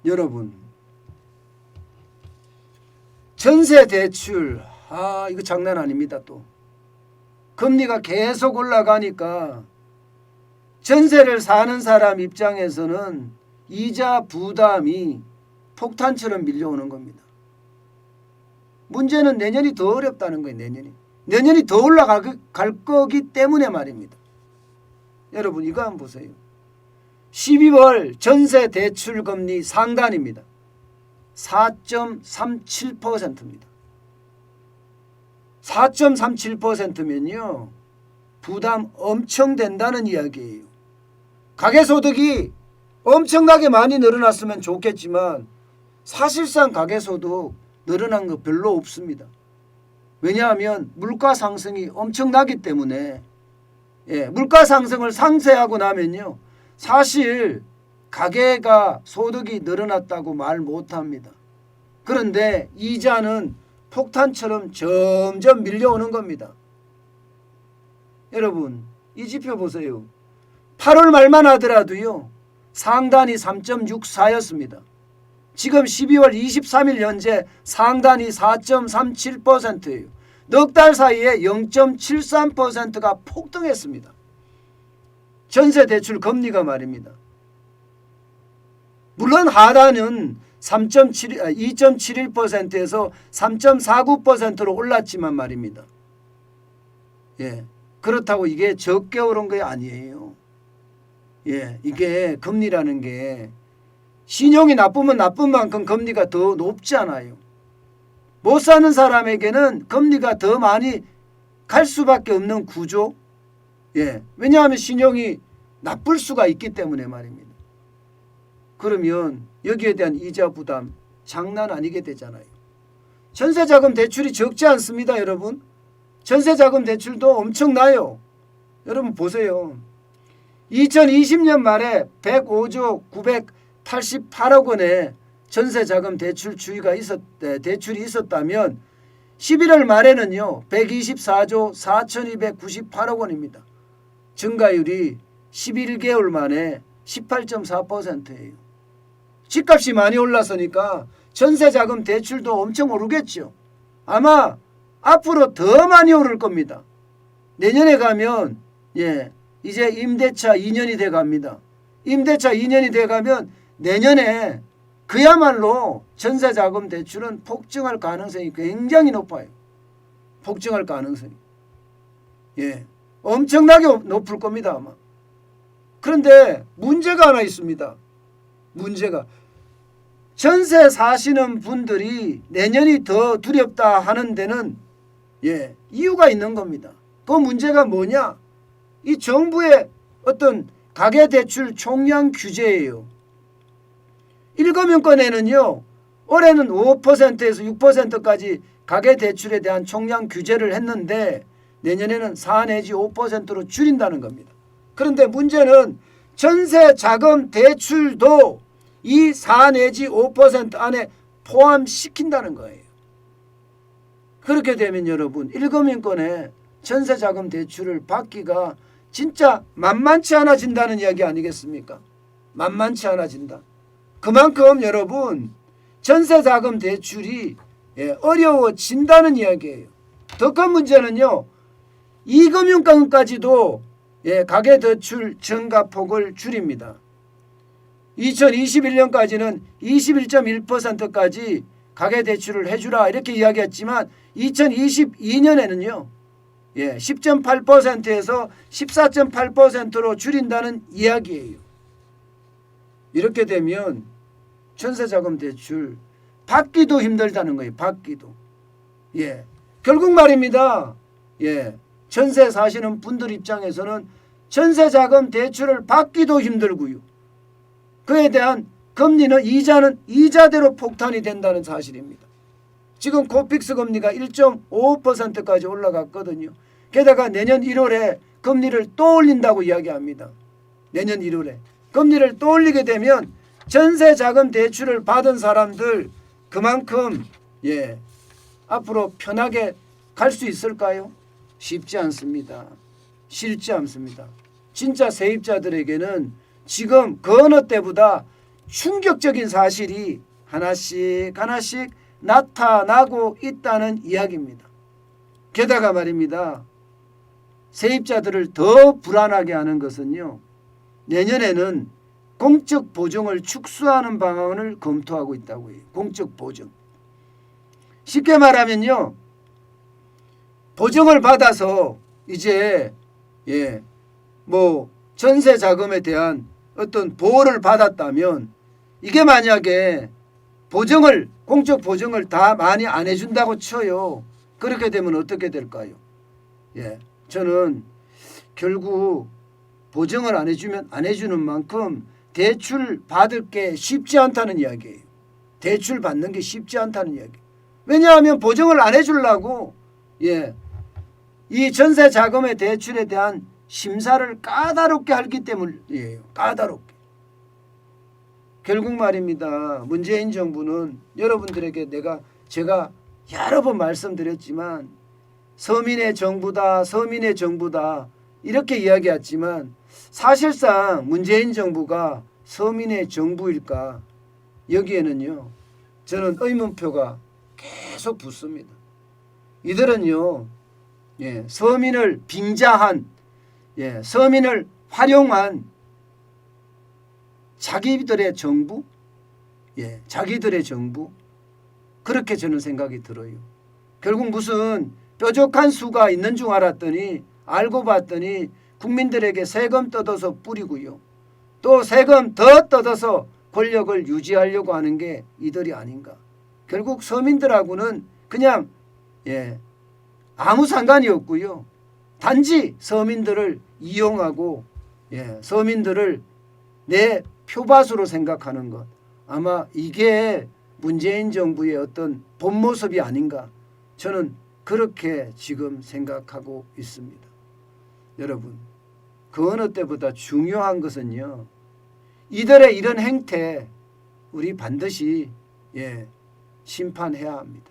여러분, 전세 대출 이거 장난 아닙니다. 또 금리가 계속 올라가니까 전세를 사는 사람 입장에서는 이자 부담이 폭탄처럼 밀려오는 겁니다. 문제는 내년이 더 어렵다는 거예요. 내년이 더 올라갈 거기 때문에 말입니다. 여러분 이거 한번 보세요. 12월 전세 대출 금리 상단입니다. 4.37%입니다. 4.37%면요. 부담 엄청 된다는 이야기예요. 가계소득이 엄청나게 많이 늘어났으면 좋겠지만 사실상 가계소득 늘어난 거 별로 없습니다. 왜냐하면 물가 상승이 엄청나기 때문에 물가 상승을 상쇄하고 나면요. 사실 가계가 소득이 늘어났다고 말 못합니다. 그런데 이자는 폭탄처럼 점점 밀려오는 겁니다. 여러분 이 지표 보세요. 8월 말만 하더라도요. 상단이 3.64였습니다. 지금 12월 23일 현재 상단이 4.37%예요. 넉 달 사이에 0.73%가 폭등했습니다. 전세 대출 금리가 말입니다. 물론 하단은 2.71%에서 3.49%로 올랐지만 말입니다. 그렇다고 이게 적게 오른 게 아니에요. 이게 금리라는 게 신용이 나쁘면 나쁜 만큼 금리가 더 높잖아요. 못 사는 사람에게는 금리가 더 많이 갈 수밖에 없는 구조. 왜냐하면 신용이 나쁠 수가 있기 때문에 말입니다. 그러면 여기에 대한 이자 부담 장난 아니게 되잖아요. 전세자금 대출이 적지 않습니다. 여러분. 전세자금 대출도 엄청나요. 여러분 보세요. 2020년 말에 105조 988억 원의 전세자금 대출이 있었다면 11월 말에는요 124조 4298억 원입니다. 증가율이 11개월 만에 18.4%예요. 집값이 많이 올랐으니까 전세자금 대출도 엄청 오르겠죠. 아마 앞으로 더 많이 오를 겁니다. 내년에 가면 이제 임대차 2년이 돼 갑니다. 임대차 2년이 돼 가면 내년에 그야말로 전세자금 대출은 폭증할 가능성이 굉장히 높아요. 폭증할 가능성이. 엄청나게 높을 겁니다. 아마. 그런데 문제가 하나 있습니다. 문제가 전세 사시는 분들이 내년이 더 두렵다 하는 데는 이유가 있는 겁니다. 그 문제가 뭐냐? 이 정부의 어떤 가계대출 총량 규제예요. 일거명권에는요. 올해는 5%에서 6%까지 가계대출에 대한 총량 규제를 했는데 내년에는 4 내지 5%로 줄인다는 겁니다. 그런데 문제는 전세자금 대출도 이 4 내지 5% 안에 포함시킨다는 거예요. 그렇게 되면 여러분 일거민권에 전세자금 대출을 받기가 진짜 만만치 않아진다는 이야기 아니겠습니까? 만만치 않아진다. 그만큼 여러분 전세자금 대출이 어려워진다는 이야기예요. 더 큰 문제는요. 이금융권까지도 가계대출 증가폭을 줄입니다. 2021년까지는 21.1%까지 가계대출을 해주라 이렇게 이야기했지만 2022년에는요. 10.8%에서 14.8%로 줄인다는 이야기예요. 이렇게 되면 전세자금 대출 받기도 힘들다는 거예요. 받기도. 결국 말입니다. 전세 사시는 분들 입장에서는 전세자금 대출을 받기도 힘들고요. 그에 대한 금리는 이자대로 폭탄이 된다는 사실입니다. 지금 코픽스 금리가 1.55%까지 올라갔거든요. 게다가 내년 1월에 금리를 또 올린다고 이야기합니다. 내년 1월에. 금리를 또 올리게 되면 전세자금 대출을 받은 사람들 그만큼 앞으로 편하게 갈 수 있을까요? 쉽지 않습니다. 쉽지 않습니다. 진짜 세입자들에게는 지금 그 어느 때보다 충격적인 사실이 하나씩 하나씩 나타나고 있다는 이야기입니다. 게다가 말입니다. 세입자들을 더 불안하게 하는 것은요. 내년에는 공적 보증을 축소하는 방안을 검토하고 있다고 해요. 공적 보증. 쉽게 말하면요. 보증을 받아서 이제 전세 자금에 대한 어떤 보호를 받았다면 이게 만약에 공적 보증을 다 많이 안 해준다고 쳐요. 그렇게 되면 어떻게 될까요? 저는 결국 보증을 안 해주는 만큼 대출 받을 게 쉽지 않다는 이야기예요. 대출 받는 게 쉽지 않다는 이야기. 왜냐하면 보증을 안 해주려고 이 전세 자금의 대출에 대한 심사를 까다롭게 하기 때문이에요. 까다롭게. 결국 말입니다. 문재인 정부는 여러분들에게 제가 여러 번 말씀드렸지만 서민의 정부다, 서민의 정부다 이렇게 이야기했지만 사실상 문재인 정부가 서민의 정부일까? 여기에는요. 저는 의문표가 계속 붙습니다. 이들은요. 서민을 빙자한 서민을 활용한 자기들의 정부 자기들의 정부 그렇게 저는 생각이 들어요. 결국 무슨 뾰족한 수가 있는 줄 알았더니 알고 봤더니 국민들에게 세금 뜯어서 뿌리고요. 또 세금 더 뜯어서 권력을 유지하려고 하는 게 이들이 아닌가. 결국 서민들하고는 그냥 아무 상관이 없고요. 단지 서민들을 이용하고 서민들을 내 표밭으로 생각하는 것. 아마 이게 문재인 정부의 어떤 본 모습이 아닌가. 저는 그렇게 지금 생각하고 있습니다. 여러분, 그 어느 때보다 중요한 것은요. 이들의 이런 행태 우리 반드시 심판해야 합니다.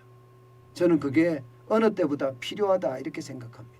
저는 그게 어느 때보다 필요하다 이렇게 생각합니다.